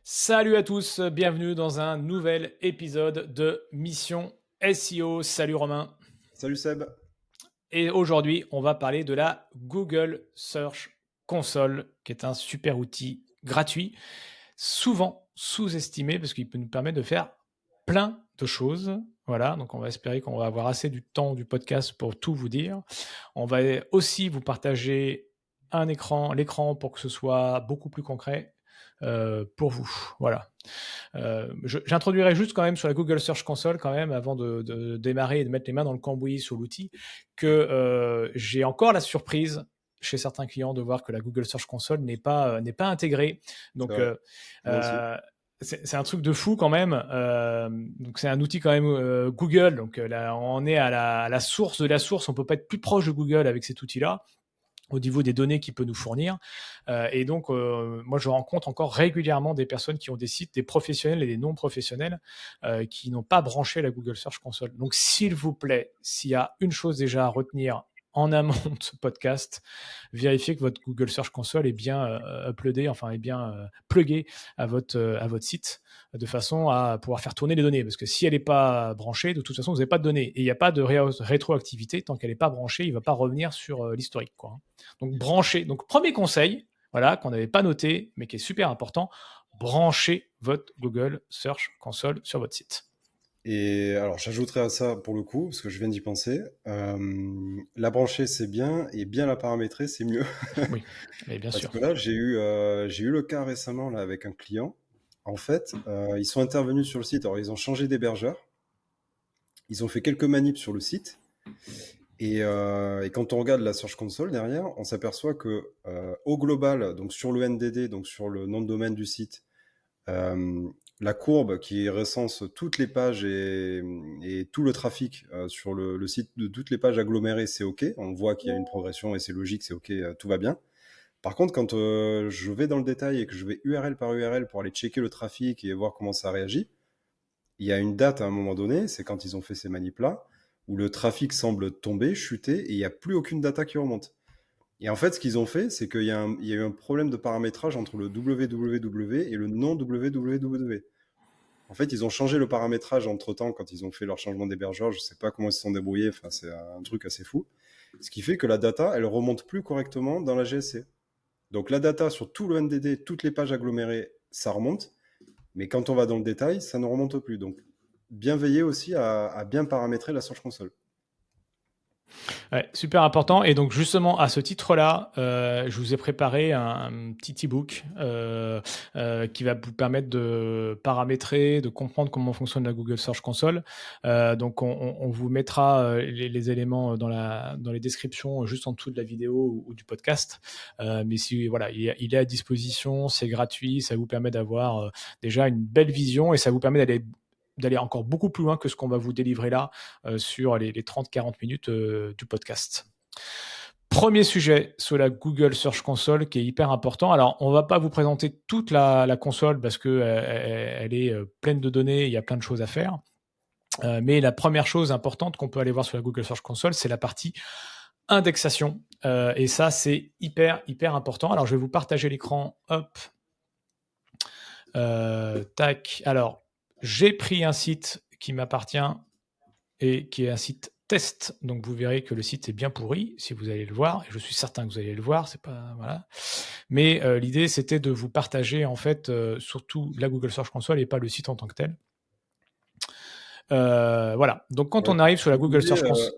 Salut à tous, bienvenue dans un nouvel épisode de Mission SEO. Salut Romain. Salut Seb. Et aujourd'hui, on va parler de la Google Search Console, qui est un super outil gratuit, souvent sous-estimé parce qu'il peut nous permettre de faire plein de choses. Voilà, donc on va espérer qu'on va avoir assez du temps du podcast pour tout vous dire. On va aussi vous partager l'écran pour que ce soit beaucoup plus concret pour vous. Voilà. J'introduirai juste quand même sur la Google Search Console quand même avant de démarrer et de mettre les mains dans le cambouis sur l'outil que j'ai encore la surprise chez certains clients de voir que la Google Search Console n'est pas intégrée. C'est Donc vrai, moi aussi. c'est un truc de fou quand même. Donc c'est un outil quand même Google. Donc là, on est à la source de la source. On peut pas être plus proche de Google avec cet outil-là au niveau des données qu'il peut nous fournir. Et donc, moi, je rencontre encore régulièrement des personnes qui ont des sites, des professionnels et des non professionnels, qui n'ont pas branché la Google Search Console. Donc, s'il vous plaît, s'il y a une chose déjà à retenir en amont de ce podcast, vérifiez que votre Google Search Console est bien uploadé, enfin est bien plugué à votre site, de façon à pouvoir faire tourner les données. Parce que si elle n'est pas branchée, de toute façon, vous n'avez pas de données. Et il n'y a pas de rétroactivité. Tant qu'elle n'est pas branchée, il ne va pas revenir sur l'historique, quoi. Donc brancher. Donc premier conseil, voilà, qu'on n'avait pas noté, mais qui est super important, branchez votre Google Search Console sur votre site. Et alors, j'ajouterais à ça pour le coup, parce que je viens d'y penser, la brancher c'est bien, et bien la paramétrer c'est mieux. Oui, mais bien Parce sûr. que là, j'ai eu le cas récemment là, avec un client. En fait, ils sont intervenus sur le site, alors ils ont changé d'hébergeur, ils ont fait quelques manips sur le site, et quand on regarde la Search Console derrière, on s'aperçoit que au global, donc sur le NDD, donc sur le nom de domaine du site, la courbe qui recense toutes les pages et tout le trafic sur le site de toutes les pages agglomérées, c'est OK. On voit qu'il y a une progression et c'est logique, c'est OK, tout va bien. Par contre, quand je vais dans le détail et que je vais URL par URL pour aller checker le trafic et voir comment ça réagit, il y a une date à un moment donné, c'est quand ils ont fait ces manips-là, où le trafic semble tomber, chuter, et il n'y a plus aucune data qui remonte. Et en fait, ce qu'ils ont fait, c'est qu'il y a eu un problème de paramétrage entre le www et le non www. En fait, ils ont changé le paramétrage entre-temps quand ils ont fait leur changement d'hébergeur. Je ne sais pas comment ils se sont débrouillés. Enfin, c'est un truc assez fou. Ce qui fait que la data, elle remonte plus correctement dans la GSC. Donc la data sur tout le NDD, toutes les pages agglomérées, ça remonte. Mais quand on va dans le détail, ça ne remonte plus. Donc bien veiller aussi à bien paramétrer la Search Console. Ouais, super important. Et donc justement à ce titre-là, je vous ai préparé un petit e-book qui va vous permettre de paramétrer, de comprendre comment fonctionne la Google Search Console. Donc on vous mettra les éléments dans les descriptions juste en dessous de la vidéo ou du podcast. Mais si voilà, il est à disposition, c'est gratuit, ça vous permet d'avoir déjà une belle vision et ça vous permet d'aller encore beaucoup plus loin que ce qu'on va vous délivrer là sur les 30-40 minutes du podcast. Premier sujet sur la Google Search Console qui est hyper important. Alors, on ne va pas vous présenter toute la console parce qu'elle elle est pleine de données, il y a plein de choses à faire. Mais la première chose importante qu'on peut aller voir sur la Google Search Console, c'est la partie indexation. Et ça, c'est hyper, hyper important. Alors, je vais vous partager l'écran. Hop. Tac. Alors, j'ai pris un site qui m'appartient et qui est un site test. Donc vous verrez que le site est bien pourri si vous allez le voir. Et je suis certain que vous allez le voir. C'est pas voilà. Mais l'idée c'était de vous partager en fait surtout la Google Search Console et pas le site en tant que tel. Voilà. Donc quand Ouais, on arrive sur la tu me Google disais, Search Console,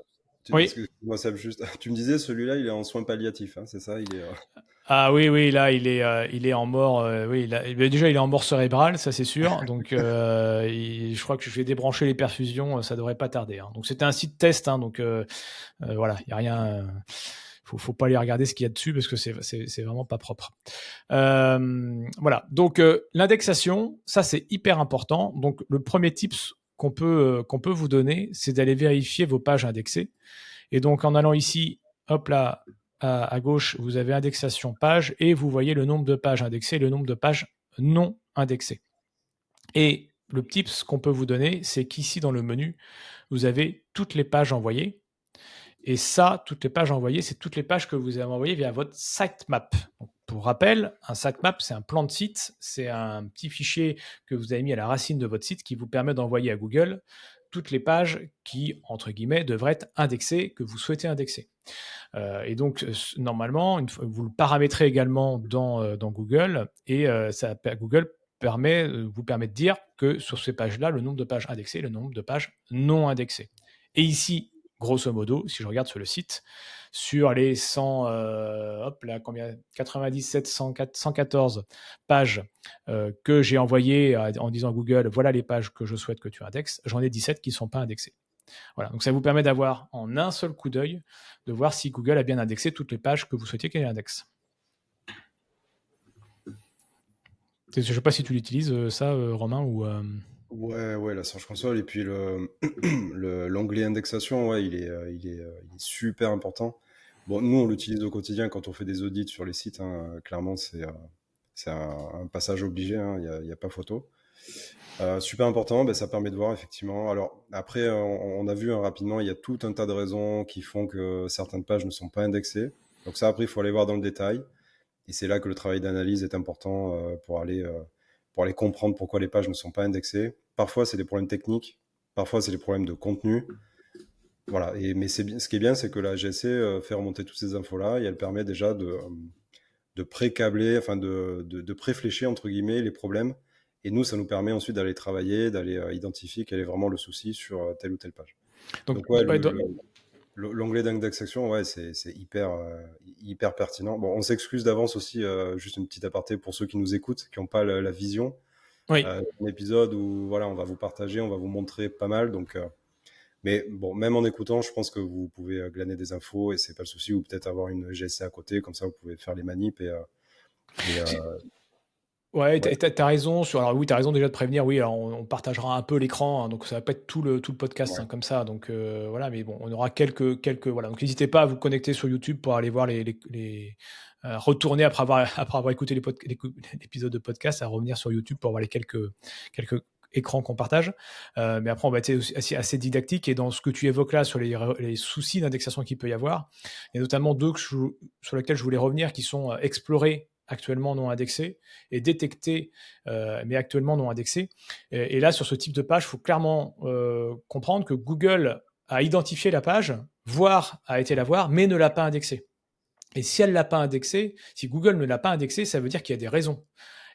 oui. excuse-moi, Seb, juste, tu me disais, celui-là, il est en soins palliatifs, hein, c'est ça, Ah oui, oui, là, il est en mort. Oui, déjà, il est en mort cérébrale, ça c'est sûr. Donc, je crois que je vais débrancher les perfusions, ça devrait pas tarder. Hein. Donc, c'était un site test, hein, donc voilà, il y a rien. Faut pas aller regarder ce qu'il y a dessus parce que c'est vraiment pas propre. Voilà. Donc, l'indexation, ça c'est hyper important. Donc, le premier tips qu'on peut vous donner, c'est d'aller vérifier vos pages indexées. Et donc, en allant ici, hop là, à gauche, vous avez indexation page et vous voyez le nombre de pages indexées et le nombre de pages non indexées. Et le tips qu'on peut vous donner, c'est qu'ici, dans le menu, vous avez toutes les pages envoyées. Et ça, toutes les pages envoyées, c'est toutes les pages que vous avez envoyées via votre sitemap. Donc, Pour rappel, un sitemap, c'est un plan de site, c'est un petit fichier que vous avez mis à la racine de votre site qui vous permet d'envoyer à Google toutes les pages qui, entre guillemets, devraient être indexées, que vous souhaitez indexer. Et donc, normalement, vous le paramétrez également dans Google et Google vous permet de dire que sur ces pages-là, le nombre de pages indexées, le nombre de pages non indexées. Et ici, grosso modo, si je regarde sur le site, sur les 100, hop là, combien 97, 114 pages que j'ai envoyées en disant à Google, voilà les pages que je souhaite que tu indexes, j'en ai 17 qui ne sont pas indexées. Voilà, donc ça vous permet d'avoir en un seul coup d'œil, de voir si Google a bien indexé toutes les pages que vous souhaitiez qu'elle indexe. Je ne sais pas si tu l'utilises, ça, Romain, ou... Ouais, la Search Console et puis l'onglet indexation, ouais, il est super important. Bon, nous, on l'utilise au quotidien quand on fait des audits sur les sites, hein. Clairement, c'est un passage obligé, hein. Il y a pas photo. Super important, ben, ça permet de voir effectivement. Alors après, on a vu, hein, rapidement, il y a tout un tas de raisons qui font que certaines pages ne sont pas indexées. Donc ça, après, il faut aller voir dans le détail. Et c'est là que le travail d'analyse est important pour aller comprendre pourquoi les pages ne sont pas indexées. Parfois, c'est des problèmes techniques, parfois, c'est des problèmes de contenu. Voilà. Mais ce qui est bien, c'est que la GSC fait remonter toutes ces infos-là et elle permet déjà de pré-câbler, enfin de pré-flécher, entre guillemets, les problèmes. Et nous, ça nous permet ensuite d'aller travailler, d'aller identifier quel est vraiment le souci sur telle ou telle page. Donc, ouais, ouais, l'onglet d'indexation, ouais, c'est hyper pertinent. Bon, on s'excuse d'avance aussi, juste une petite aparté pour ceux qui nous écoutent, qui n'ont pas la vision. oui. Un épisode où voilà, on va vous partager, on va vous montrer pas mal. Donc, mais bon, même en écoutant, je pense que vous pouvez glaner des infos et c'est pas le souci. Ou peut-être avoir une GSC à côté, comme ça vous pouvez faire les manips et Ouais, ouais. t'as raison sur. Alors oui, t'as raison déjà de prévenir. Oui, alors on partagera un peu l'écran, hein, donc ça va pas être tout le podcast, Ouais. hein, comme ça. Donc voilà, mais bon, on aura quelques voilà. Donc n'hésitez pas à vous connecter sur YouTube pour aller voir retourner après avoir écouté l'épisode de podcast, à revenir sur YouTube pour voir les quelques écrans qu'on partage. Mais après, on va être aussi assez didactique, et dans ce que tu évoques là sur les soucis d'indexation qu'il peut y avoir, il y a notamment deux sur lesquels je voulais revenir, qui sont explorés actuellement non indexés et détectés mais actuellement non indexés. Et là, sur ce type de page, il faut clairement comprendre que Google a identifié la page, a été la voir, mais ne l'a pas indexée. Et si elle l'a pas indexée, si Google ne l'a pas indexée, ça veut dire qu'il y a des raisons.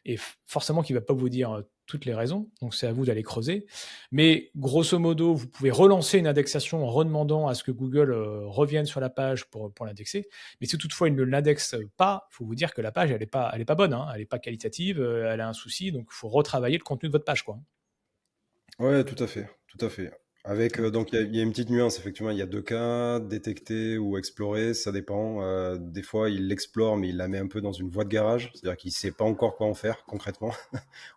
Et forcément qu'il ne va pas vous dire toutes les raisons, donc c'est à vous d'aller creuser. Mais grosso modo, vous pouvez relancer une indexation en redemandant à ce que Google revienne sur la page pour l'indexer. Mais si toutefois il ne l'indexe pas, il faut vous dire que la page, elle est pas bonne, hein, elle n'est pas qualitative, elle a un souci, donc il faut retravailler le contenu de votre page, quoi. Ouais, tout à fait, tout à fait. Avec donc il y a une petite nuance effectivement. Il y a deux cas, détecter ou explorer, ça dépend. Des fois, il l'explore, mais il la met un peu dans une voie de garage, c'est-à-dire qu'il sait pas encore quoi en faire concrètement.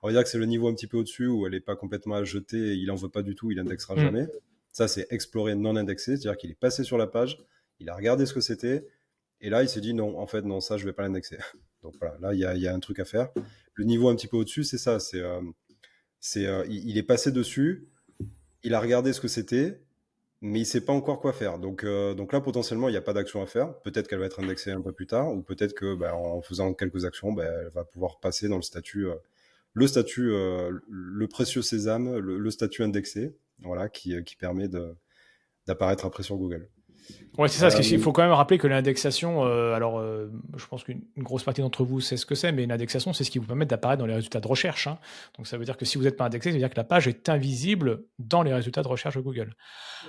On va dire que c'est le niveau un petit peu au-dessus où elle est pas complètement à jeter, et il en veut pas du tout, il indexera Mm. jamais. Ça, c'est explorer non indexé, c'est-à-dire qu'il est passé sur la page, il a regardé ce que c'était, et là, il s'est dit non, en fait, non, ça, je vais pas l'indexer. Donc voilà, là, il y a un truc à faire. Le niveau un petit peu au-dessus, c'est ça, il est passé dessus, il a regardé ce que c'était, mais il sait pas encore quoi faire. Donc là, potentiellement, il n'y a pas d'action à faire. Peut-être qu'elle va être indexée un peu plus tard, ou peut-être que en faisant quelques actions, elle va pouvoir passer dans le précieux sésame, le statut indexé, voilà, qui permet d'apparaître après sur Google. Ouais, c'est ça, parce qu'il faut quand même rappeler que l'indexation, je pense qu'une grosse partie d'entre vous sait ce que c'est, mais l'indexation, c'est ce qui vous permet d'apparaître dans les résultats de recherche, hein. Donc ça veut dire que si vous n'êtes pas indexé, ça veut dire que la page est invisible dans les résultats de recherche de Google.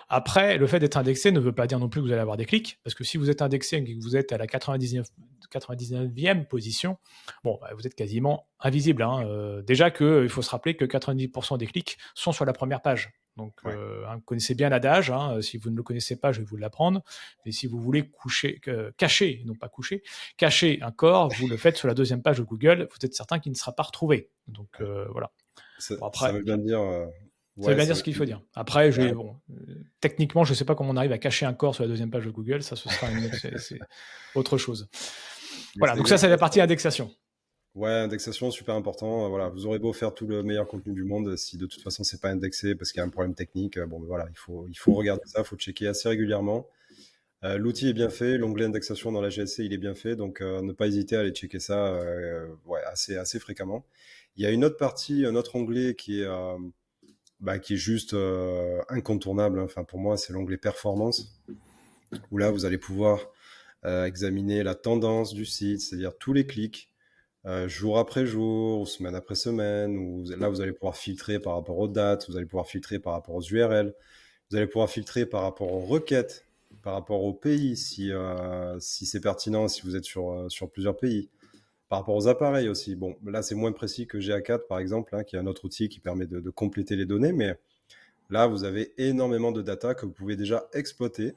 Après, le fait d'être indexé ne veut pas dire non plus que vous allez avoir des clics, parce que si vous êtes indexé et que vous êtes à la 99e position, bon, vous êtes quasiment invisible, hein. Déjà qu'il faut se rappeler que 90% des clics sont sur la première page. Donc, Ouais. vous connaissez bien l'adage, hein. Si vous ne le connaissez pas, je vais vous l'apprendre. Mais si vous voulez cacher, non pas coucher, cacher un corps, vous le faites sur la deuxième page de Google, vous êtes certain qu'il ne sera pas retrouvé. Donc, voilà. Bon, Ça après, veut bien dire. ça veut Ouais, bien ça dire veut ce qu'il faut bien dire. Après, dire. techniquement, je ne sais pas comment on arrive à cacher un corps sur la deuxième page de Google. Ça, ce sera c'est autre chose. Mais Voilà, c'est donc ça, c'est la exactement ça. partie indexation. Ouais, indexation, super important. Voilà, vous aurez beau faire tout le meilleur contenu du monde, si de toute façon c'est pas indexé parce qu'il y a un problème technique, bon, ben voilà, il faut regarder ça, il faut checker assez régulièrement. L'outil est bien fait, l'onglet indexation dans la GSC, il est bien fait, donc ne pas hésiter à aller checker ça ouais, assez fréquemment. Il y a une autre partie, un autre onglet qui est juste incontournable, hein. Enfin, pour moi, c'est l'onglet performance, où là, vous allez pouvoir examiner la tendance du site, c'est-à-dire tous les clics, jour après jour, ou semaine après semaine, là, vous allez pouvoir filtrer par rapport aux dates, vous allez pouvoir filtrer par rapport aux URL, vous allez pouvoir filtrer par rapport aux requêtes, par rapport aux pays, si c'est pertinent, si vous êtes sur plusieurs pays, par rapport aux appareils aussi. Bon, là, c'est moins précis que GA4, par exemple, hein, qui est un autre outil qui permet de compléter les données, mais là, vous avez énormément de data que vous pouvez déjà exploiter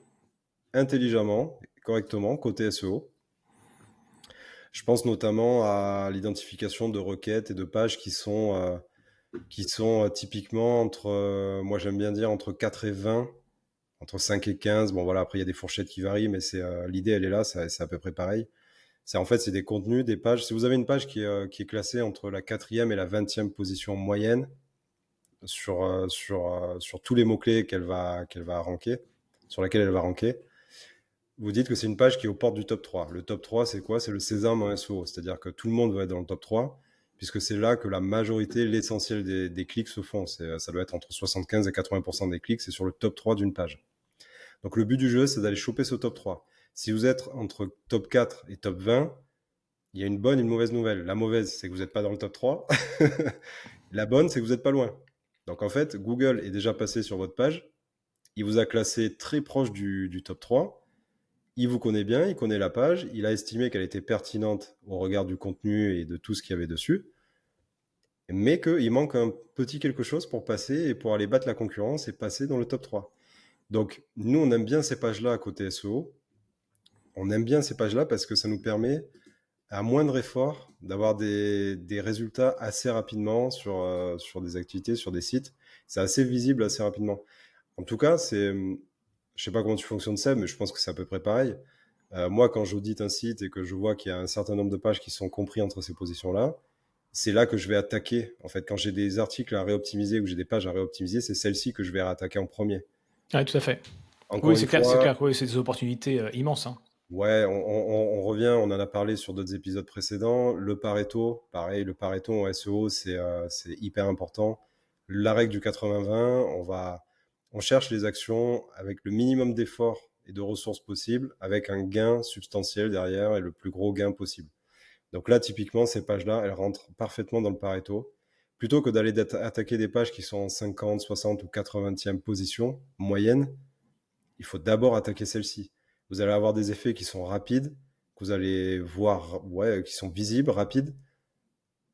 intelligemment, correctement, côté SEO. Je pense notamment à l'identification de requêtes et de pages qui sont typiquement moi j'aime bien dire entre 4 et 20, entre 5 et 15. Bon voilà, après il y a des fourchettes qui varient, mais l'idée elle est là, c'est à peu près pareil. C'est des contenus, des pages. Si vous avez une page qui est classée entre la 4e et la 20e position moyenne sur tous les mots-clés qu'elle va ranker, sur laquelle elle va ranker, vous dites que c'est une page qui est aux portes du top 3. Le top 3, c'est quoi? C'est le sésame en SEO. C'est-à-dire que tout le monde va être dans le top 3, puisque c'est là que la majorité, l'essentiel des clics se font. Ça doit être entre 75 et 80% des clics, c'est sur le top 3 d'une page. Donc le but du jeu, c'est d'aller choper ce top 3. Si vous êtes entre top 4 et top 20, il y a une bonne et une mauvaise nouvelle. La mauvaise, c'est que vous n'êtes pas dans le top 3. La bonne, c'est que vous n'êtes pas loin. Donc en fait, Google est déjà passé sur votre page. Il vous a classé très proche du top 3. Il vous connaît bien, il connaît la page. Il a estimé qu'elle était pertinente au regard du contenu et de tout ce qu'il y avait dessus. Mais qu'il manque un petit quelque chose pour passer et pour aller battre la concurrence et passer dans le top 3. Donc, nous, on aime bien ces pages-là à côté SEO. On aime bien ces pages-là parce que ça nous permet, à moindre effort, d'avoir des résultats assez rapidement sur des activités, sur des sites. C'est assez visible assez rapidement. En tout cas, je sais pas comment tu fonctionnes, Seb, mais je pense que c'est à peu près pareil. Moi, quand j'audite un site et que je vois qu'il y a un certain nombre de pages qui sont compris entre ces positions-là, c'est là que je vais attaquer. En fait, quand j'ai des articles à réoptimiser ou j'ai des pages à réoptimiser, c'est celle-ci que je vais attaquer en premier. Ouais, tout à fait. Encore Oui, une c'est fois, clair que oui, c'est des opportunités immenses, hein. ouais, on revient, on en a parlé sur d'autres épisodes précédents. Le Pareto, pareil, le Pareto en SEO, c'est hyper important. La règle du 80-20, on cherche les actions avec le minimum d'efforts et de ressources possibles, avec un gain substantiel derrière et le plus gros gain possible. Donc là, typiquement, ces pages-là, elles rentrent parfaitement dans le Pareto. Plutôt que d'aller attaquer des pages qui sont en 50, 60 ou 80e position moyenne, il faut d'abord attaquer celle-ci. Vous allez avoir des effets qui sont rapides, que vous allez voir, ouais, qui sont visibles, rapides,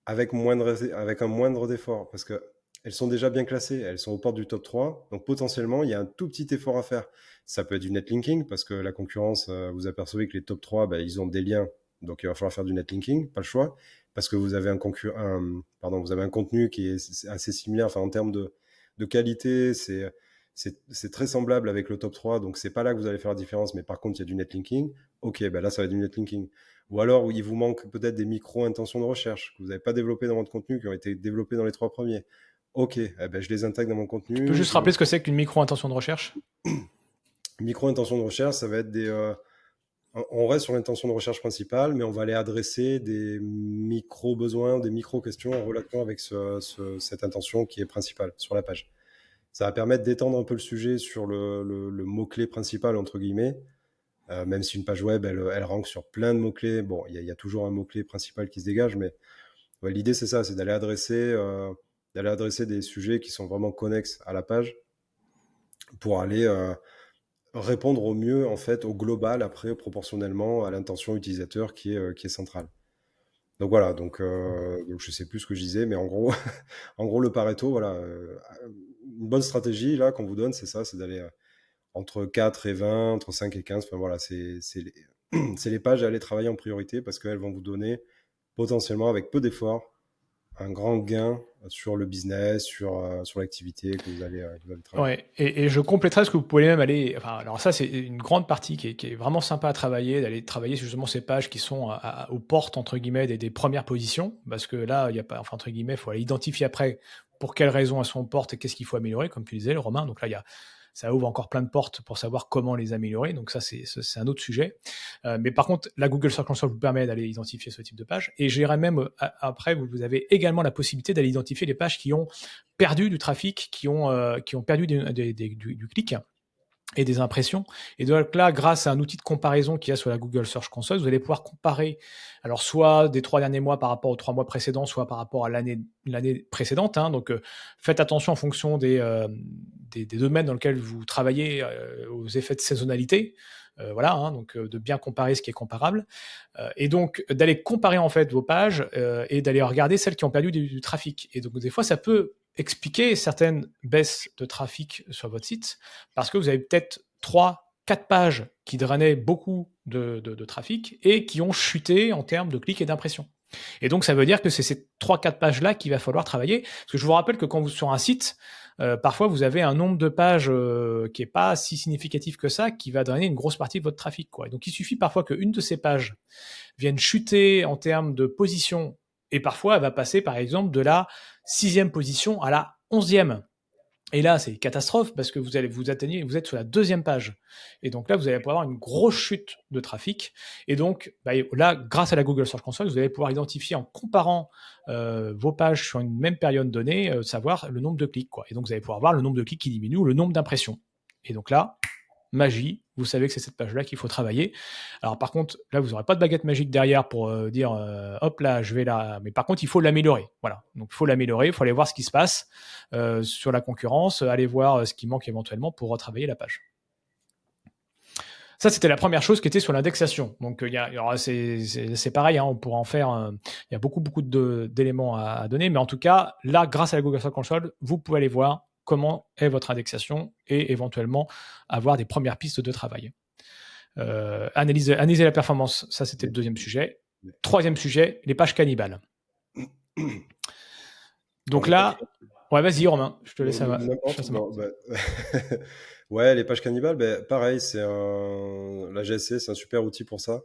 avec un moindre d'effort, parce que elles sont déjà bien classées, elles sont aux portes du top 3, donc potentiellement, il y a un tout petit effort à faire. Ça peut être du netlinking, parce que la concurrence, vous apercevez que les top 3, bah, ils ont des liens, donc il va falloir faire du netlinking, pas le choix, parce que vous avez vous avez un contenu qui est assez similaire, enfin en termes de qualité, c'est très semblable avec le top 3, donc c'est pas là que vous allez faire la différence, mais par contre, il y a du netlinking. Ok, ben là, ça va être du netlinking. Ou alors, où il vous manque peut-être des micro-intentions de recherche que vous n'avez pas développées dans votre contenu, qui ont été développées dans les 3 premiers. Ok, eh ben, je les intègre dans mon Tu peux contenu. juste rappeler ce que c'est qu'une micro-intention de recherche? Micro-intentions de recherche, ça va être on reste sur l'intention de recherche principale, mais on va aller adresser des micro-besoins, des micro-questions en relation avec cette intention qui est principale sur la page. Ça va permettre d'étendre un peu le sujet sur le mot-clé principal, entre guillemets. Même si une page web, elle rank sur plein de mots-clés. Bon, il y a toujours un mot-clé principal qui se dégage, mais ouais, l'idée, c'est ça, c'est d'aller adresser des sujets qui sont vraiment connexes à la page pour aller répondre au mieux, en fait, au global, après, proportionnellement à l'intention utilisateur qui est centrale. Donc voilà, donc je sais plus ce que je disais, mais en gros, en gros le Pareto, voilà, une bonne stratégie là qu'on vous donne, c'est ça, c'est d'aller entre 4 et 20, entre 5 et 15, enfin voilà, c'est les pages à aller travailler en priorité parce qu'elles vont vous donner potentiellement avec peu d'efforts un grand gain sur le business, sur l'activité que vous allez travailler. Ouais, et je compléterais ce que vous pouvez même aller enfin, alors ça, c'est une grande partie qui est vraiment sympa à travailler, d'aller travailler sur justement ces pages qui sont «aux portes» entre guillemets des premières positions. Parce que là, il y a pas enfin entre guillemets, il faut aller identifier après pour quelles raisons elles sont aux portes et qu'est-ce qu'il faut améliorer, comme tu disais, Romain. Donc là, ça ouvre encore plein de portes pour savoir comment les améliorer. Donc ça, c'est un autre sujet. Mais par contre, la Google Search Console vous permet d'aller identifier ce type de page. Et je dirais même, après, vous avez également la possibilité d'aller identifier les pages qui ont perdu du trafic, qui ont perdu du clic et des impressions. Et donc là, grâce à un outil de comparaison qu'il y a sur la Google Search Console, vous allez pouvoir comparer, alors soit des 3 derniers mois par rapport aux 3 mois précédents, soit par rapport à l'année précédente. Hein. Donc, faites attention en fonction des domaines dans lesquels vous travaillez aux effets de saisonnalité. Voilà, hein, donc de bien comparer ce qui est comparable. Et donc, d'aller comparer en fait vos pages et d'aller regarder celles qui ont perdu du trafic. Et donc, des fois, ça peut expliquer certaines baisses de trafic sur votre site parce que vous avez peut-être 3, 4 pages qui drainaient beaucoup de trafic et qui ont chuté en termes de clics et d'impressions. Et donc, ça veut dire que c'est ces 3, 4 pages-là qu'il va falloir travailler. Parce que je vous rappelle que quand vous sur un site, parfois vous avez un nombre de pages qui n'est pas si significatif que ça, qui va drainer une grosse partie de votre trafic, quoi. Et donc, il suffit parfois qu'une de ces pages vienne chuter en termes de position, et parfois elle va passer, par exemple, de la 6e position à la 11e. Et là, c'est catastrophe parce que vous êtes sur la 2e page. Et donc là, vous allez pouvoir avoir une grosse chute de trafic. Et donc, là, grâce à la Google Search Console, vous allez pouvoir identifier en comparant vos pages sur une même période donnée, savoir le nombre de clics, quoi. Et donc, vous allez pouvoir voir le nombre de clics qui diminue ou le nombre d'impressions. Et donc là, magie, vous savez que c'est cette page-là qu'il faut travailler. Alors par contre, là, vous n'aurez pas de baguette magique derrière pour dire hop là, je vais là. Mais par contre, il faut l'améliorer. Voilà. Donc il faut l'améliorer, il faut aller voir ce qui se passe sur la concurrence, aller voir ce qui manque éventuellement pour retravailler la page. Ça, c'était la première chose qui était sur l'indexation. Donc, c'est pareil, hein, on pourra en faire. Il y a beaucoup d'éléments à donner. Mais en tout cas, là, grâce à la Google Search Console, vous pouvez aller voir comment est votre indexation et éventuellement avoir des premières pistes de travail. Analyser la performance, ça c'était le 2e sujet. 3e sujet, les pages cannibales. Donc là, ouais, vas-y Romain, je te laisse. Ouais, les pages cannibales, pareil, la GSC, c'est un super outil pour ça.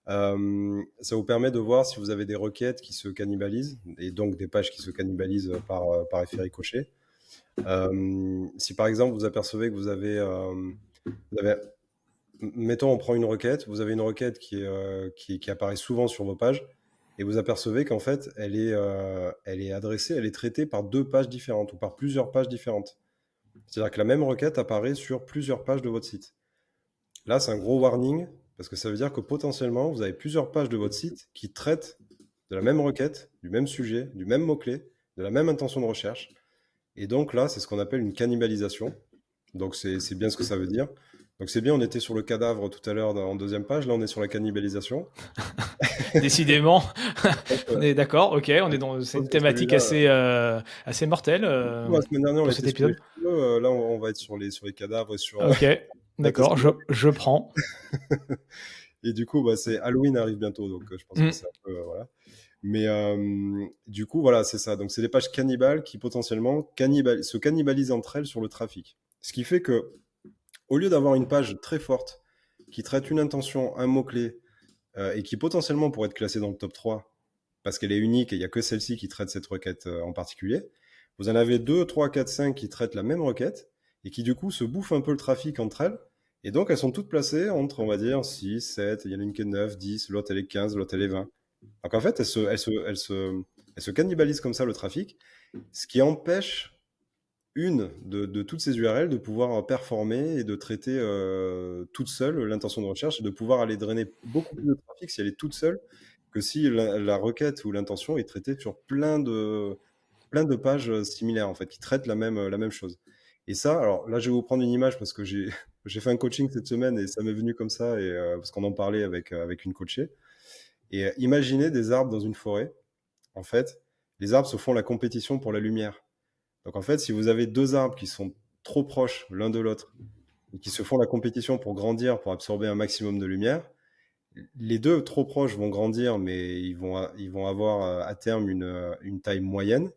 Ça vous permet de voir si vous avez des requêtes qui se cannibalisent, et donc des pages qui se cannibalisent par effet ricochet. Si par exemple vous apercevez que vous avez mettons, on prend une requête, vous avez une requête qui apparaît souvent sur vos pages, et vous apercevez qu'en fait, elle est adressée, elle est traitée par 2 pages différentes, ou par plusieurs pages différentes. C'est-à-dire que la même requête apparaît sur plusieurs pages de votre site. Là, c'est un gros warning, parce que ça veut dire que potentiellement, vous avez plusieurs pages de votre site qui traitent de la même requête, du même sujet, du même mot-clé, de la même intention de recherche. Et donc là, c'est ce qu'on appelle une cannibalisation. Donc c'est bien ce que ça veut dire. Donc c'est bien, on était sur le cadavre tout à l'heure en 2e page, là on est sur la cannibalisation. Décidément, on est d'accord, ok, c'est une thématique assez mortelle La semaine dernière, on pour était cet épisode. sur les cheveux, là on va être sur les cadavres et sur... Ok, d'accord, je prends. Et du coup, c'est Halloween arrive bientôt, donc je pense que c'est un peu... voilà. Mais du coup, voilà, c'est ça. Donc c'est des pages cannibales qui potentiellement se cannibalisent entre elles sur le trafic. Ce qui fait que, au lieu d'avoir une page très forte qui traite une intention, un mot-clé, et qui potentiellement pourrait être classée dans le top 3, parce qu'elle est unique et il n'y a que celle-ci qui traite cette requête en particulier, vous en avez 2, 3, 4, 5 qui traitent la même requête, et qui du coup se bouffent un peu le trafic entre elles, et donc elles sont toutes placées entre, on va dire, 6, 7, il y en a une qui est 9, 10, l'autre elle est 15, l'autre elle est 20. Donc en fait, elles se cannibalisent comme ça le trafic, ce qui empêche une de toutes ces URL de pouvoir performer et de traiter toute seule l'intention de recherche et de pouvoir aller drainer beaucoup plus de trafic si elle est toute seule que si la requête ou l'intention est traitée sur plein de pages similaires en fait, qui traitent la même chose. Et ça, alors là, je vais vous prendre une image parce que j'ai fait un coaching cette semaine et ça m'est venu comme ça, et, parce qu'on en parlait avec une coachée. Et imaginez des arbres dans une forêt. En fait, les arbres se font la compétition pour la lumière. Donc en fait, si vous avez 2 arbres qui sont trop proches l'un de l'autre et qui se font la compétition pour grandir, pour absorber un maximum de lumière, les 2 trop proches vont grandir, mais ils vont avoir à terme une taille moyenne.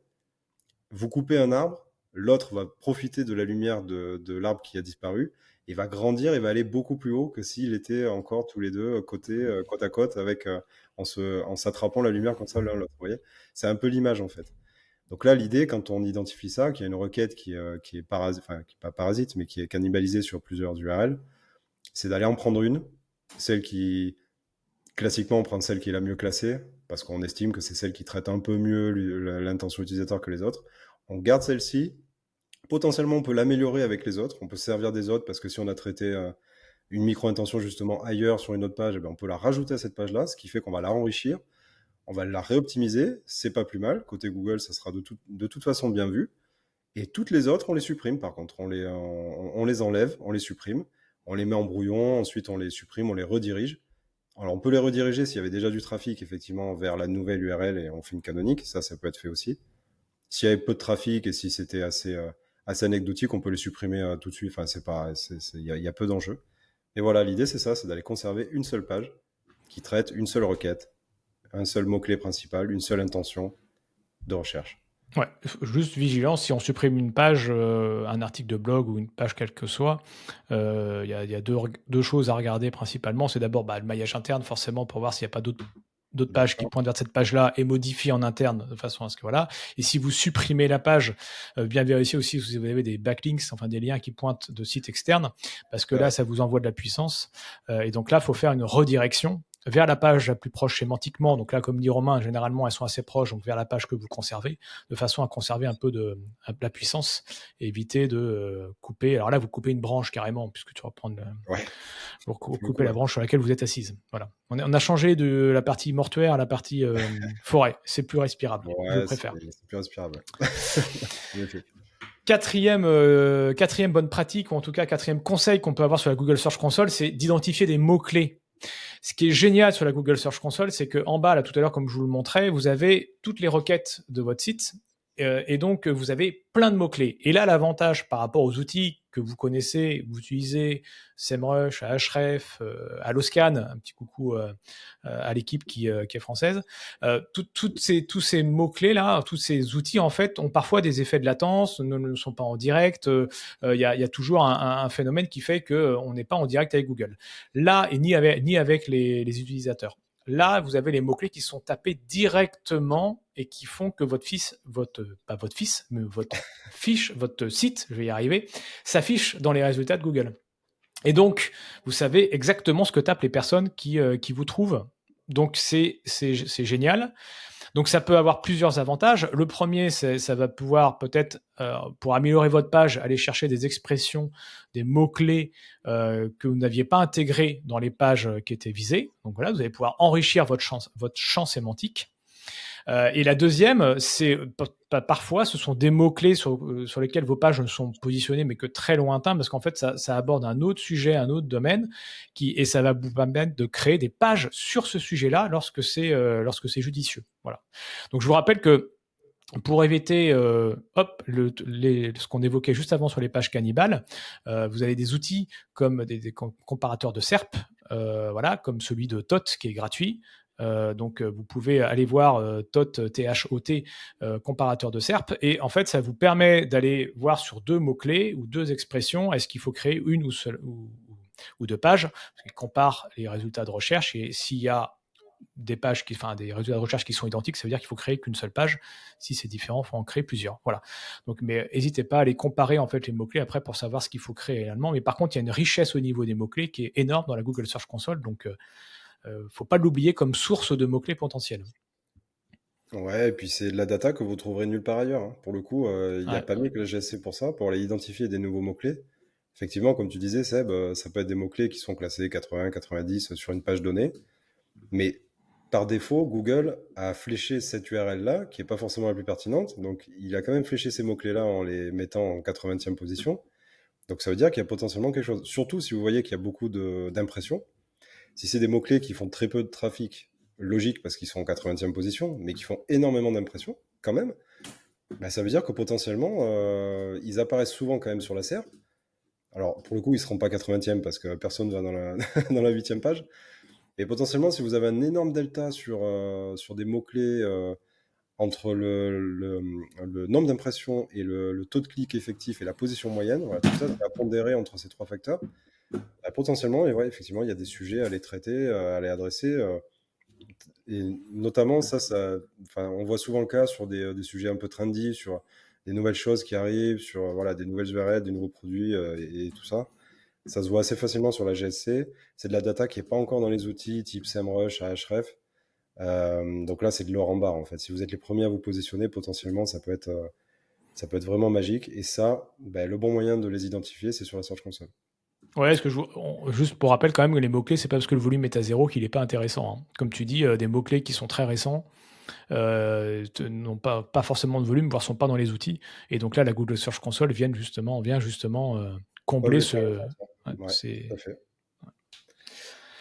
Vous coupez un arbre, l'autre va profiter de la lumière de l'arbre qui a disparu et va grandir et va aller beaucoup plus haut que s'il était encore tous les 2 côte à côte, en s'attrapant la lumière comme ça l'un l'autre. Vous voyez, c'est un peu l'image en fait. Donc là, l'idée, quand on identifie ça, qu'il y a une requête qui est parasite, enfin, qui est pas parasite, mais qui est cannibalisée sur plusieurs URL, c'est d'aller en prendre une, celle qui, classiquement, on prend celle qui est la mieux classée, parce qu'on estime que c'est celle qui traite un peu mieux l'intention utilisateur que les autres. On garde celle-ci. Potentiellement, on peut l'améliorer avec les autres. On peut se servir des autres parce que si on a traité une micro-intention justement ailleurs sur une autre page, eh ben, on peut la rajouter à cette page-là, ce qui fait qu'on va la enrichir. On va la réoptimiser. C'est pas plus mal. Côté Google, ça sera de toute façon bien vu. Et toutes les autres, on les supprime par contre. On les enlève, on les supprime. On les met en brouillon. Ensuite, on les supprime, on les redirige. Alors, on peut les rediriger s'il y avait déjà du trafic, effectivement, vers la nouvelle URL et on fait une canonique. Ça peut être fait aussi. S'il y avait peu de trafic et si c'était assez anecdotique, on peut les supprimer tout de suite. Enfin, c'est pas, il y a peu d'enjeux. Et voilà, l'idée, c'est ça, c'est d'aller conserver une seule page qui traite une seule requête, un seul mot-clé principal, une seule intention de recherche. Ouais, juste vigilant, si on supprime une page, un article de blog ou une page quelle que soit, il y a deux choses à regarder principalement. C'est d'abord, le maillage interne forcément pour voir s'il n'y a pas d'autres pages qui pointent vers cette page-là et modifient en interne de façon à ce que voilà. Et si vous supprimez la page, bien vérifier aussi si vous avez des backlinks, enfin des liens qui pointent de sites externes, parce que là, ça vous envoie de la puissance. Et donc là, il faut faire une redirection vers la page la plus proche sémantiquement. Donc là, comme dit Romain, généralement, elles sont assez proches, donc vers la page que vous conservez, de façon à conserver un peu de la puissance et éviter de couper. Alors là, vous coupez une branche carrément, puisque tu vas prendre Ouais, pour couper beaucoup, la ouais. branche sur laquelle vous êtes assise. Voilà. On a changé de la partie mortuaire à la partie forêt. C'est plus respirable. Je Ouais, préfère. c'est plus inspirable. En effet. Quatrième bonne pratique, ou en tout cas quatrième conseil qu'on peut avoir sur la Google Search Console, c'est d'identifier des mots-clés. Ce qui est génial sur la Google Search Console, c'est qu'en bas, là tout à l'heure, comme je vous le montrais, vous avez toutes les requêtes de votre site. Et donc, vous avez plein de mots-clés. Et là, l'avantage par rapport aux outils que vous connaissez, vous utilisez, SEMrush, Ahref, Alloscan, un petit coucou à l'équipe qui est française, tous ces mots-clés-là, tous ces outils, en fait, ont parfois des effets de latence, ne sont pas en direct. Il y a toujours un phénomène qui fait qu'on n'est pas en direct avec Google. Là, et ni avec les utilisateurs. Là, vous avez les mots-clés qui sont tapés directement et qui font que pas votre fils, mais votre fiche, votre site, je vais y arriver, s'affiche dans les résultats de Google. Et donc, vous savez exactement ce que tapent les personnes qui vous trouvent. Donc, c'est génial. Donc ça peut avoir plusieurs avantages. Le premier, ça va pouvoir peut-être, pour améliorer votre page, aller chercher des expressions, des mots-clés que vous n'aviez pas intégrés dans les pages qui étaient visées. Donc voilà, vous allez pouvoir enrichir votre champ sémantique. Et la deuxième, c'est parfois, ce sont des mots-clés sur lesquels vos pages ne sont positionnées, mais que très lointains, parce qu'en fait, ça aborde un autre sujet, un autre domaine, et ça va vous permettre de créer des pages sur ce sujet-là lorsque c'est judicieux. Voilà. Donc, je vous rappelle que pour éviter ce qu'on évoquait juste avant sur les pages cannibales, vous avez des outils comme des comparateurs de SERP, voilà, comme celui de TOT qui est gratuit. Donc vous pouvez aller voir TOT, T-H-O-T, comparateur de SERP, et en fait ça vous permet d'aller voir sur deux mots-clés ou deux expressions, est-ce qu'il faut créer une ou deux pages, parce qu'il compare les résultats de recherche, et s'il y a des résultats de recherche qui sont identiques, ça veut dire qu'il faut créer qu'une seule page. Si c'est différent, il faut en créer plusieurs. Voilà. Donc, mais n'hésitez pas à les comparer en fait les mots-clés après pour savoir ce qu'il faut créer réellement. Mais par contre, il y a une richesse au niveau des mots-clés qui est énorme dans la Google Search Console. Donc, faut pas l'oublier comme source de mots-clés potentiels. Ouais, et puis c'est de la data que vous trouverez nulle part ailleurs, hein. Pour le coup, il n'y a Ouais. pas mieux que la GSC pour ça, pour aller identifier des nouveaux mots-clés. Effectivement, comme tu disais, Seb, ça peut être des mots-clés qui sont classés 80, 90 sur une page donnée. Mais par défaut, Google a fléché cette URL-là, qui n'est pas forcément la plus pertinente. Donc, il a quand même fléché ces mots-clés-là en les mettant en 80e position. Donc, ça veut dire qu'il y a potentiellement quelque chose. Surtout si vous voyez qu'il y a beaucoup d'impressions. Si c'est des mots-clés qui font très peu de trafic, logique parce qu'ils sont en 80e position, mais qui font énormément d'impressions, quand même, bah, ça veut dire que potentiellement, ils apparaissent souvent quand même sur la SERP. Alors, pour le coup, ils ne seront pas 80e parce que personne ne va dans la, dans la 8e page. Et potentiellement, si vous avez un énorme delta sur des mots-clés entre le nombre d'impressions et le taux de clic effectif et la position moyenne, voilà, tout ça, ça va pondérer entre ces trois facteurs. Bah, potentiellement, et ouais, effectivement, il y a des sujets à les traiter, à les adresser. et notamment enfin, on voit souvent le cas sur des sujets un peu trendy, sur des nouvelles choses qui arrivent, sur voilà, des nouvelles URL, des nouveaux produits et tout ça. Ça se voit assez facilement sur la GSC. C'est de la data qui n'est pas encore dans les outils type SEMrush, Ahref. Donc là, c'est de l'or en barre en fait. Si vous êtes les premiers à vous positionner, potentiellement, ça peut être vraiment magique. Et ça, ben, le bon moyen de les identifier, c'est sur la Search Console. Ouais, ce que juste pour rappel quand même que les mots-clés, c'est pas parce que le volume est à zéro qu'il est pas intéressant, hein. Comme tu dis, des mots-clés qui sont très récents, n'ont pas forcément de volume, voire sont pas dans les outils. Et donc là, la Google Search Console vient justement Ouais, combler mais ce. Ouais, ouais, tout à c'est. fait.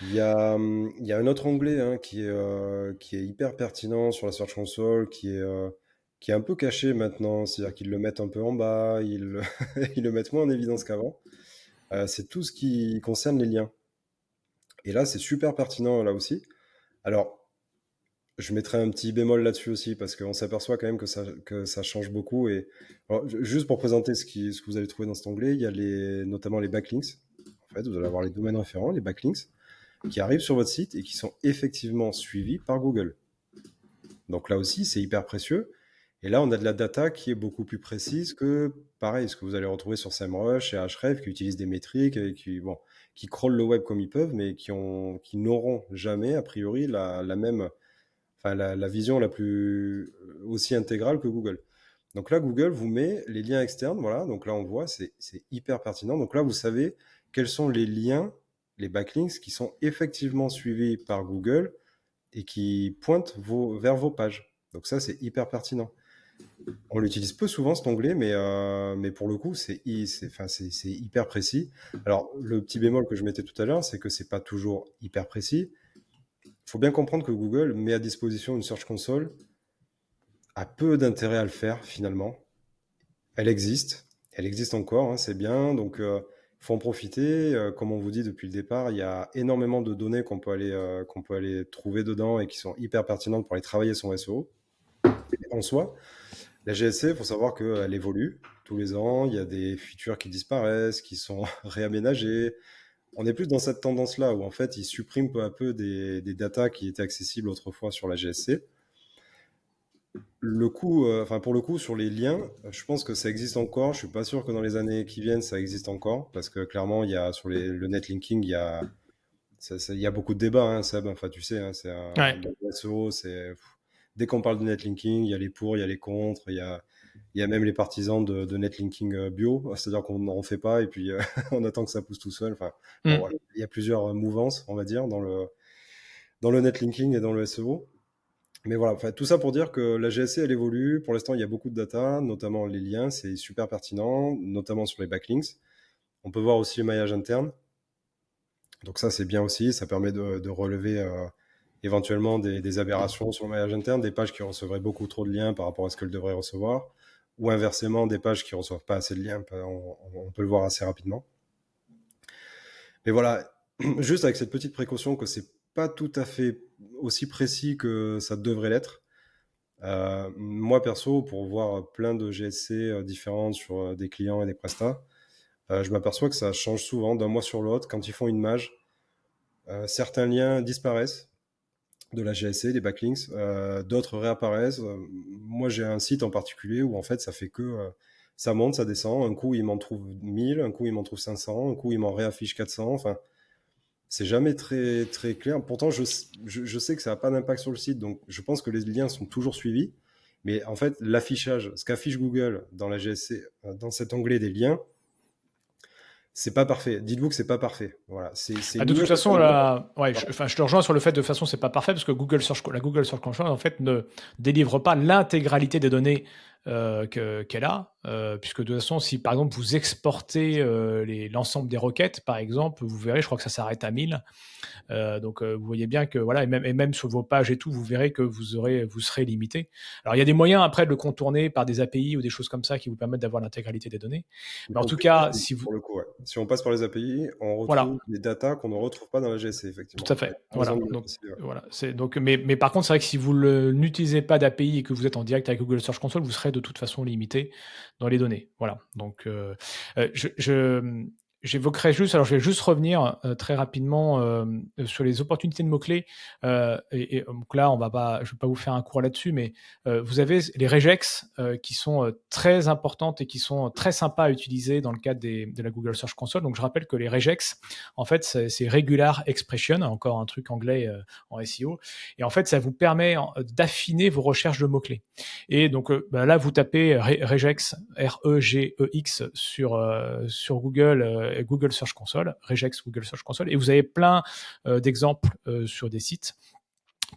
Il y a un autre onglet hein, qui est hyper pertinent sur la Search Console, qui est un peu caché maintenant, c'est-à-dire qu'ils le mettent un peu en bas, ils le mettent moins en évidence qu'avant. C'est tout ce qui concerne les liens. Et là, c'est super pertinent là aussi. Alors, je mettrai un petit bémol là-dessus aussi, parce qu'on s'aperçoit quand même que ça change beaucoup. Et alors, juste pour présenter ce que vous allez trouver dans cet onglet, il y a notamment les backlinks. En fait, vous allez avoir les domaines référents, les backlinks, qui arrivent sur votre site et qui sont effectivement suivis par Google. Donc là aussi, c'est hyper précieux. Et là, on a de la data qui est beaucoup plus précise que, pareil, ce que vous allez retrouver sur SEMrush et Ahref, qui utilisent des métriques et qui crawlent le web comme ils peuvent, mais qui n'auront jamais, a priori, la même, enfin, la vision la plus aussi intégrale que Google. Donc là, Google vous met les liens externes, voilà. Donc là, on voit, c'est hyper pertinent. Donc là, vous savez quels sont les liens, les backlinks qui sont effectivement suivis par Google et qui pointent vers vos pages. Donc ça, c'est hyper pertinent. On l'utilise peu souvent cet onglet, mais pour le coup, enfin, c'est hyper précis. Alors, le petit bémol que je mettais tout à l'heure, c'est que c'est pas toujours hyper précis. Il faut bien comprendre que Google met à disposition une Search Console a peu d'intérêt à le faire finalement. Elle existe encore, hein, c'est bien, donc il faut en profiter. Comme on vous dit depuis le départ, il y a énormément de données qu'on peut aller trouver dedans et qui sont hyper pertinentes pour aller travailler son SEO. En soi, la GSC, il faut savoir qu'elle évolue tous les ans. Il y a des features qui disparaissent, qui sont réaménagées. On est plus dans cette tendance-là où en fait, ils suppriment peu à peu des datas qui étaient accessibles autrefois sur la GSC. Enfin pour le coup, sur les liens, je pense que ça existe encore. Je suis pas sûr que dans les années qui viennent, ça existe encore parce que clairement, il y a sur le netlinking, il y a beaucoup de débats, hein, Seb. Enfin, tu sais, hein, Ouais. dans le SEO, dès qu'on parle de netlinking, il y a les pour, il y a les contre, il y a même les partisans de netlinking bio, c'est-à-dire qu'on n'en fait pas et puis on attend que ça pousse tout seul. Enfin, bon, Mm. voilà. Il y a plusieurs mouvances, on va dire, dans le netlinking et dans le SEO. Mais voilà, enfin, tout ça pour dire que la GSC, elle évolue. Pour l'instant, il y a beaucoup de data, notamment les liens, c'est super pertinent, notamment sur les backlinks. On peut voir aussi le maillage interne. Donc ça, c'est bien aussi. Ça permet de relever éventuellement des aberrations sur le maillage interne, des pages qui recevraient beaucoup trop de liens par rapport à ce qu'elles devraient recevoir, ou inversement, des pages qui reçoivent pas assez de liens. On peut le voir assez rapidement. Mais voilà, juste avec cette petite précaution que c'est pas tout à fait aussi précis que ça devrait l'être. Moi, perso, pour voir plein de GSC différentes sur des clients et des prestats, je m'aperçois que ça change souvent d'un mois sur l'autre. Quand ils font une mage, certains liens disparaissent de la GSC, des backlinks, d'autres réapparaissent. Moi, j'ai un site en particulier où en fait, ça fait que ça monte, ça descend. Un coup, il m'en trouve 1000, un coup, il m'en trouve 500, un coup, il m'en réaffiche 400. Enfin, c'est jamais très, très clair. Pourtant, je sais que ça n'a pas d'impact sur le site, donc je pense que les liens sont toujours suivis. Mais en fait, l'affichage, ce qu'affiche Google dans la GSC, dans cet onglet des liens, c'est pas parfait. Dites-vous que c'est pas parfait. Voilà, c'est Ah, de mieux toute que ça façon, ne l'est. là, ouais, je te rejoins sur le fait de toute façon, c'est pas parfait parce que la Google Search Console, en fait, ne délivre pas l'intégralité des données qu'elle a, puisque de toute façon, si par exemple vous exportez l'ensemble des requêtes, par exemple, vous verrez, je crois que ça s'arrête à 1000. Donc vous voyez bien que voilà, et même sur vos pages et tout, vous verrez que vous serez limité. Alors il y a des moyens après de le contourner par des API ou des choses comme ça qui vous permettent d'avoir l'intégralité des données. Y Mais en tout compris cas, si vous pour le coup, ouais. Si on passe par les API, on voilà, retrouve des datas qu'on ne retrouve pas dans la GSC, tout à effectivement. Ouais, fait. t'as raison Voilà. de le Donc préciser, ouais. voilà. Mais par contre, c'est vrai que si vous n'utilisez pas d'API et que vous êtes en direct avec Google Search Console, vous serez de toute façon limité dans les données. Voilà. Donc j'évoquerai juste, alors je vais juste revenir très rapidement sur les opportunités de mots-clés. Donc là, je ne vais pas vous faire un cours là-dessus, mais vous avez les regex qui sont très importantes et qui sont très sympas à utiliser dans le cadre de la Google Search Console. Donc je rappelle que les regex, en fait, c'est Regular Expression, encore un truc anglais en SEO. Et en fait, ça vous permet d'affiner vos recherches de mots-clés. Et donc là, vous tapez regex, R-E-G-E-X sur Google Search Console, regex Google Search Console, et vous avez plein d'exemples sur des sites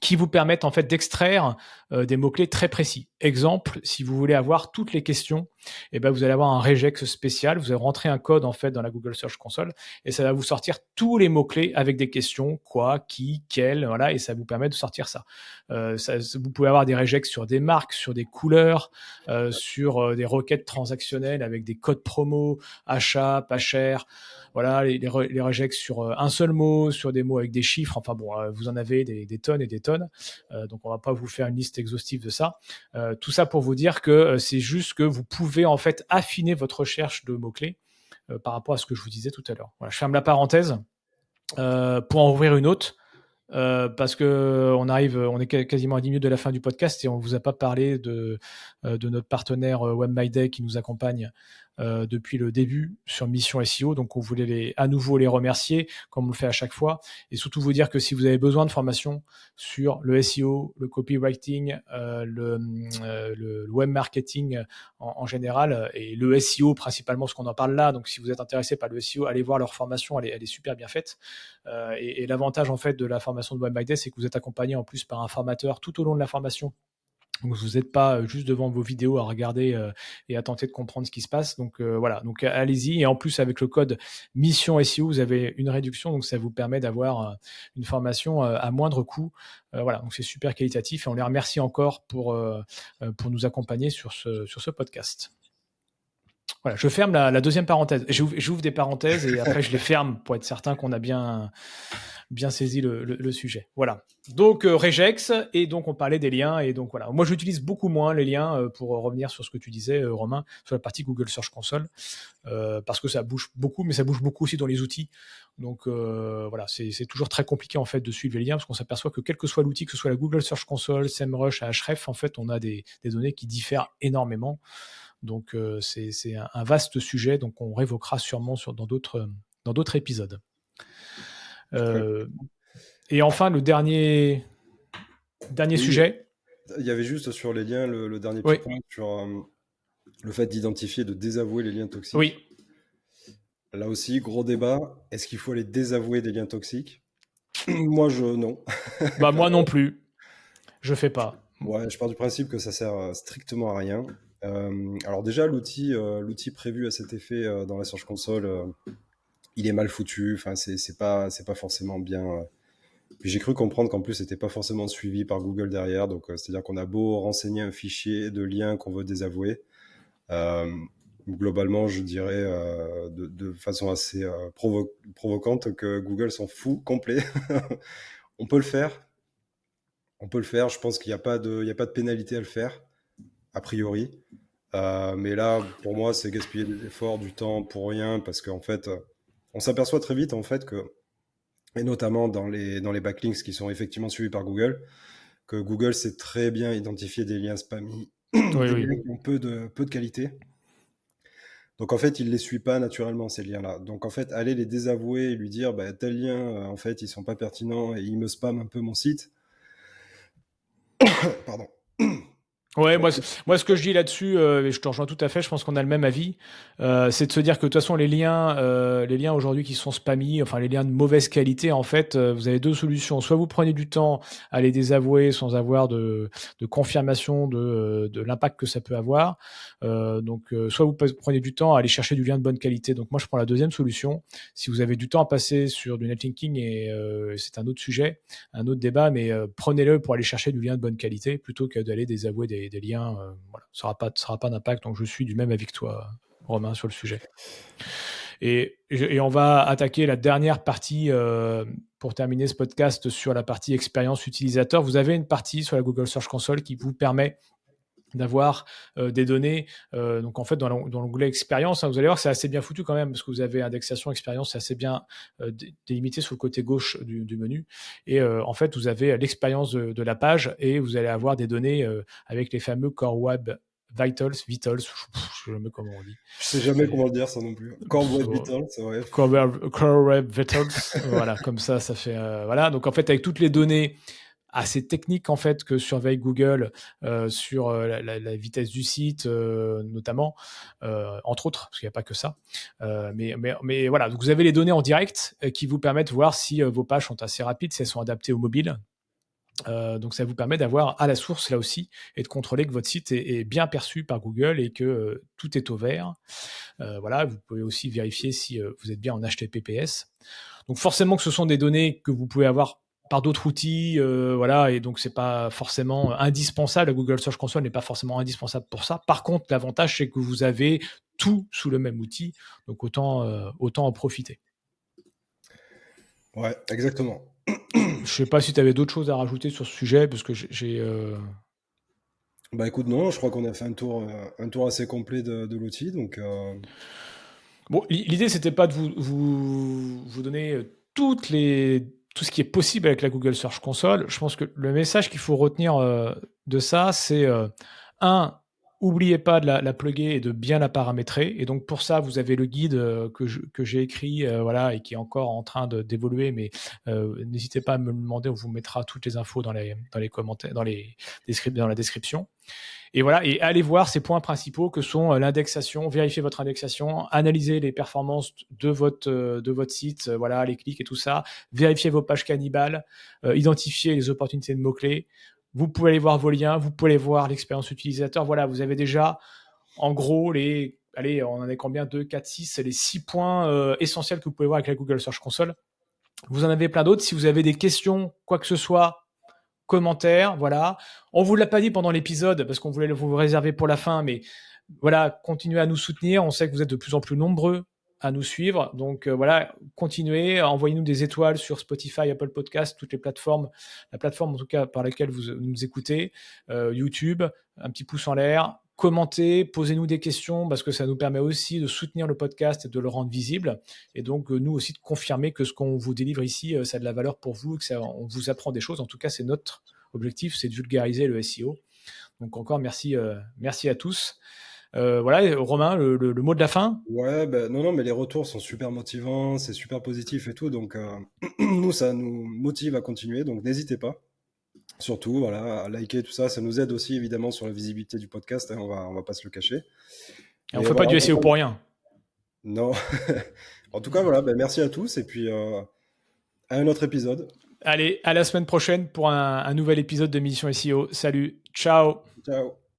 qui vous permettent en fait d'extraire des mots-clés très précis. Exemple, si vous voulez avoir toutes les questions, eh ben, vous allez avoir un regex spécial, vous allez rentrer un code en fait dans la Google Search Console et ça va vous sortir tous les mots-clés avec des questions, quoi, qui, quel, voilà, et ça vous permet de sortir ça. Vous pouvez avoir des regex sur des marques, sur des couleurs, sur des requêtes transactionnelles avec des codes promo, achat, pas cher, voilà, les regex sur un seul mot, sur des mots avec des chiffres, enfin bon, vous en avez des tonnes et des tonnes, donc on va pas vous faire une liste exhaustive de ça. Tout ça pour vous dire que c'est juste que vous pouvez en fait affiner votre recherche de mots-clés par rapport à ce que je vous disais tout à l'heure. Voilà, je ferme la parenthèse pour en ouvrir une autre. Parce que on est quasiment à 10 minutes de la fin du podcast et on vous a pas parlé de notre partenaire WebMyDay qui nous accompagne depuis le début sur Mission SEO. Donc, on voulait à nouveau les remercier, comme on le fait à chaque fois, et surtout vous dire que si vous avez besoin de formation sur le SEO, le copywriting, le web marketing en général, et le SEO principalement, parce qu'on en parle là. Donc, si vous êtes intéressé par le SEO, allez voir leur formation, elle est super bien faite. Et l'avantage en fait de la formation de WebMyDay, c'est que vous êtes accompagné en plus par un formateur tout au long de la formation. Donc vous n'êtes pas juste devant vos vidéos à regarder et à tenter de comprendre ce qui se passe. Donc voilà, donc allez-y. Et en plus avec le code Mission SEO, vous avez une réduction, donc ça vous permet d'avoir une formation à moindre coût. Voilà, donc c'est super qualitatif et on les remercie encore pour nous accompagner sur ce podcast. Voilà, je ferme la deuxième parenthèse. J'ouvre des parenthèses et après je les ferme pour être certain qu'on a bien saisi le sujet. Voilà. Donc regex, et donc on parlait des liens, et donc voilà. Moi j'utilise beaucoup moins les liens pour revenir sur ce que tu disais, Romain, sur la partie Google Search Console, parce que ça bouge beaucoup, mais ça bouge beaucoup aussi dans les outils. Donc voilà, c'est toujours très compliqué en fait de suivre les liens, parce qu'on s'aperçoit que quel que soit l'outil, que ce soit la Google Search Console, SEMrush, Ahref, en fait on a des données qui diffèrent énormément. Donc c'est un vaste sujet, donc on révoquera sûrement dans d'autres épisodes. Et enfin, le dernier sujet. Il y avait juste sur les liens le dernier petit point sur le fait d'identifier, de désavouer les liens toxiques. Oui. Là aussi, gros débat. Est-ce qu'il faut aller désavouer des liens toxiques? Moi, non. Moi non plus. Je fais pas. Ouais, je pars du principe que ça sert strictement à rien. Alors déjà, l'outil prévu à cet effet dans la Search Console, il est mal foutu. Enfin, c'est pas forcément bien. Puis j'ai cru comprendre qu'en plus, c'était pas forcément suivi par Google derrière. Donc, c'est-à-dire qu'on a beau renseigner un fichier de liens qu'on veut désavouer. Globalement, je dirais de façon assez provocante que Google s'en fout complet. On peut le faire. Je pense qu'il n'y a pas de pénalité à le faire, a priori. Mais là, pour moi, c'est gaspiller des efforts, du temps pour rien, parce qu'en fait, on s'aperçoit très vite en fait que, et notamment dans les backlinks qui sont effectivement suivis par Google, que Google sait très bien identifier des liens spammy, liens qui ont peu de qualité. Donc en fait, il les suit pas naturellement, ces liens-là. Donc en fait, aller les désavouer et lui dire tel lien, en fait, ils sont pas pertinents et ils me spamment un peu mon site. Pardon. Ouais, moi, ce que je dis là-dessus, et je te rejoins tout à fait, je pense qu'on a le même avis, c'est de se dire que de toute façon, les liens aujourd'hui qui sont spammy, enfin les liens de mauvaise qualité, en fait, vous avez deux solutions. Soit vous prenez du temps à les désavouer sans avoir de confirmation de l'impact que ça peut avoir. Donc, soit vous prenez du temps à aller chercher du lien de bonne qualité. Donc, moi, je prends la deuxième solution. Si vous avez du temps à passer sur du netlinking, et c'est un autre sujet, un autre débat, mais prenez-le pour aller chercher du lien de bonne qualité plutôt que d'aller désavouer des liens. Voilà, ça n'aura pas d'impact. Donc je suis du même avis que toi, Romain, sur le sujet. Et on va attaquer la dernière partie pour terminer ce podcast sur la partie expérience utilisateur. Vous avez une partie sur la Google Search Console qui vous permet d'avoir des données. Donc en fait, dans l'onglet expérience, hein, vous allez voir, c'est assez bien foutu quand même, parce que vous avez indexation expérience, c'est assez bien délimité sur le côté gauche du menu. Et en fait, vous avez l'expérience de la page, et vous allez avoir des données avec les fameux Core Web Vitals, je ne sais jamais comment on dit. Je sais jamais comment le dire ça non plus. Core Web Vitals, ouais. Core Web Vitals, voilà, comme ça fait. Voilà, donc en fait, avec toutes les données assez techniques en fait que surveille Google sur la vitesse du site notamment, entre autres, parce qu'il n'y a pas que ça. Mais voilà, donc vous avez les données en direct qui vous permettent de voir si vos pages sont assez rapides, si elles sont adaptées au mobile. Donc ça vous permet d'avoir à la source là aussi et de contrôler que votre site est bien perçu par Google et que tout est au vert. Voilà, vous pouvez aussi vérifier si vous êtes bien en HTTPS. Donc forcément que ce sont des données que vous pouvez avoir par d'autres outils, voilà, et donc c'est pas forcément indispensable. La Google Search Console n'est pas forcément indispensable pour ça. Par contre, l'avantage c'est que vous avez tout sous le même outil, donc autant en profiter. Ouais, exactement. Je sais pas si tu avais d'autres choses à rajouter sur ce sujet, parce que j'ai Bah écoute, non, je crois qu'on a fait un tour assez complet de l'outil, donc Bon, l'idée, c'était pas de vous donner tout ce qui est possible avec la Google Search Console. Je pense que le message qu'il faut retenir de ça, c'est un, oubliez pas de la plugger et de bien la paramétrer. Et donc pour ça, vous avez le guide que j'ai écrit, voilà, et qui est encore en train d'évoluer. Mais n'hésitez pas à me le demander, on vous mettra toutes les infos dans les commentaires, dans la description. Et voilà, et allez voir ces points principaux que sont l'indexation, vérifier votre indexation, analyser les performances de votre site, voilà, les clics et tout ça, vérifier vos pages cannibales, identifier les opportunités de mots-clés. Vous pouvez aller voir vos liens, vous pouvez aller voir l'expérience utilisateur. Voilà, vous avez déjà, en gros, allez, on en est combien? 2, 4, 6, c'est les 6 points essentiels que vous pouvez voir avec la Google Search Console. Vous en avez plein d'autres. Si vous avez des questions, quoi que ce soit, commentaires, voilà. On vous l'a pas dit pendant l'épisode parce qu'on voulait vous réserver pour la fin, mais voilà, continuez à nous soutenir. On sait que vous êtes de plus en plus nombreux à nous suivre, donc voilà, continuez, envoyez-nous des étoiles sur Spotify, Apple Podcast, toutes les plateformes, la plateforme en tout cas par laquelle vous nous écoutez, YouTube, un petit pouce en l'air. Commentez, posez-nous des questions parce que ça nous permet aussi de soutenir le podcast et de le rendre visible. Et donc, nous aussi de confirmer que ce qu'on vous délivre ici, ça a de la valeur pour vous, que on vous apprend des choses. En tout cas, c'est notre objectif, c'est de vulgariser le SEO. Donc encore merci à tous. Voilà, Romain, le mot de la fin. ouais, bah, non, non, mais les retours sont super motivants, c'est super positif et tout, donc nous, ça nous motive à continuer, donc n'hésitez pas. Surtout, voilà, à liker tout ça, ça nous aide aussi évidemment sur la visibilité du podcast, hein, on va pas se le cacher. Et on Et fait pas voilà, du SEO pour rien. non. En tout cas, voilà, ben, merci à tous et puis à un autre épisode. Allez, à la semaine prochaine pour un nouvel épisode de Mission SEO. Salut, ciao. Ciao.